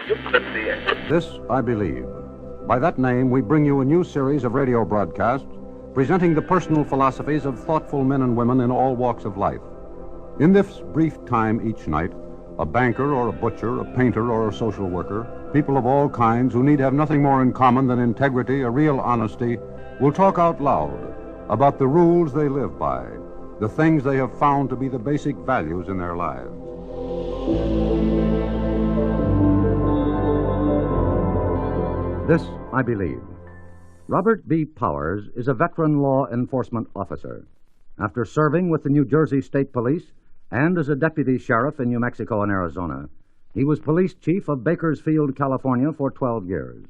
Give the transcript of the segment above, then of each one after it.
This I Believe. By that name, we bring you a new series of radio broadcasts presenting the personal philosophies of thoughtful men and women in all walks of life. In this brief time each night, a banker or a butcher, a painter or a social worker, people of all kinds who need have nothing more in common than integrity, a real honesty, will talk out loud about the rules they live by, the things they have found to be the basic values in their lives. This I Believe. Robert B. Powers is a veteran law enforcement officer. After serving with the New Jersey State Police and as a deputy sheriff in New Mexico and Arizona, he was police chief of Bakersfield, California for 12 years.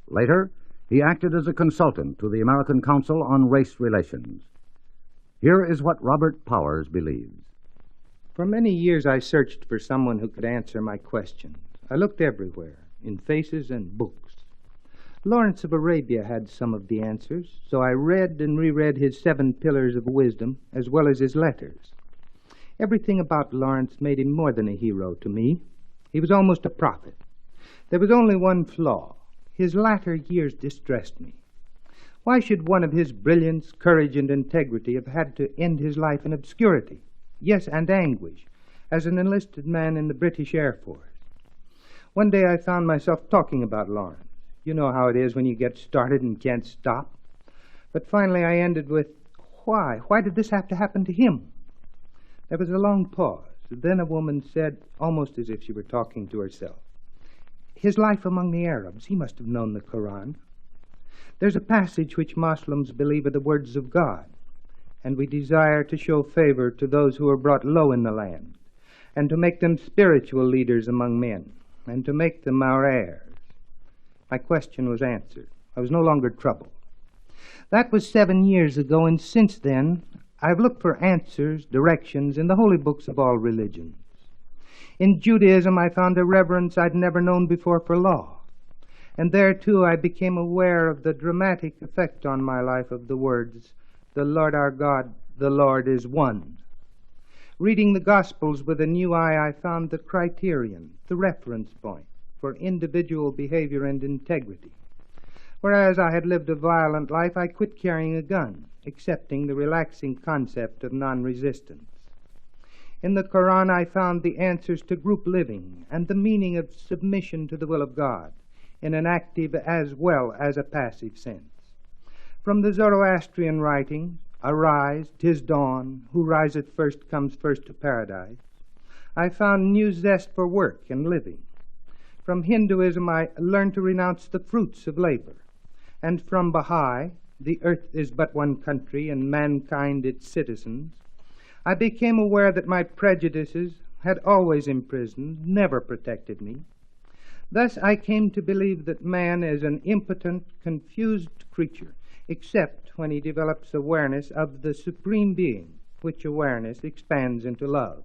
Later, he acted as a consultant to the American Council on Race Relations. Here is what Robert Powers believes. For many years I searched for someone who could answer my questions. I looked everywhere, in faces and books. Lawrence of Arabia had some of the answers, so I read and reread his 7 Pillars of Wisdom, as well as his letters. Everything about Lawrence made him more than a hero to me. He was almost a prophet. There was only one flaw. His latter years distressed me. Why should one of his brilliance, courage, and integrity have had to end his life in obscurity, yes, and anguish, as an enlisted man in the British Air Force? One day I found myself talking about Lawrence. You know how it is when you get started and can't stop. But finally I ended with, why? Why did this have to happen to him? There was a long pause. Then a woman said, almost as if she were talking to herself, his life among the Arabs, he must have known the Quran. There's a passage which Muslims believe are the words of God, and we desire to show favor to those who are brought low in the land, and to make them spiritual leaders among men, and to make them our heirs. My question was answered. I was no longer troubled. That was 7 years ago, and since then, I've looked for answers, directions in the holy books of all religions. In Judaism, I found a reverence I'd never known before for law. And there, too, I became aware of the dramatic effect on my life of the words, "The Lord our God, the Lord is one." Reading the Gospels with a new eye, I found the criterion, the reference point for individual behavior and integrity. Whereas I had lived a violent life, I quit carrying a gun, accepting the relaxing concept of non-resistance. In the Quran, I found the answers to group living and the meaning of submission to the will of God in an active as well as a passive sense. From the Zoroastrian writings, "Arise, 'tis dawn, who riseth first comes first to paradise," I found new zest for work and living. From Hinduism, I learned to renounce the fruits of labor. And from Baha'i, the earth is but one country and mankind its citizens, I became aware that my prejudices had always imprisoned, never protected me. Thus I came to believe that man is an impotent, confused creature, except when he develops awareness of the Supreme Being, which awareness expands into love.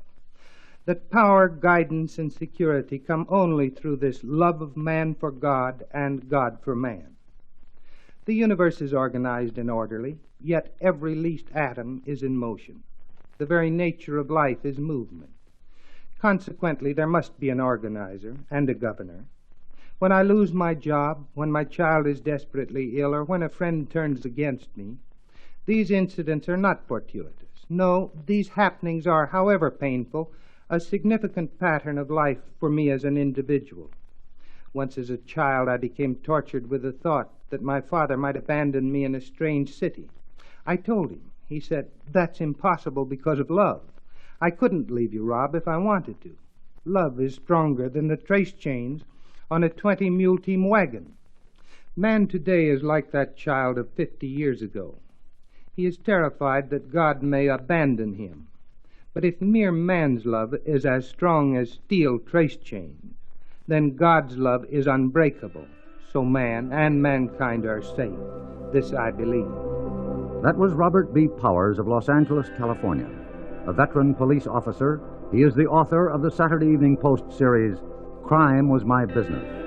That power, guidance, and security come only through this love of man for God and God for man. The universe is organized and orderly, yet every least atom is in motion. The very nature of life is movement. Consequently, there must be an organizer and a governor. When I lose my job, when my child is desperately ill, or when a friend turns against me, these incidents are not fortuitous. No, these happenings are, however painful, a significant pattern of life for me as an individual. Once as a child, I became tortured with the thought that my father might abandon me in a strange city. I told him. He said, "That's impossible because of love. I couldn't leave you, Rob, if I wanted to. Love is stronger than the trace chains on a 20-mule team wagon." Man today is like that child of 50 years ago. He is terrified that God may abandon him. But if mere man's love is as strong as steel trace chains, then God's love is unbreakable. So man and mankind are safe. This I believe. That was Robert B. Powers of Los Angeles, California. A veteran police officer, he is the author of the Saturday Evening Post series, Crime Was My Business.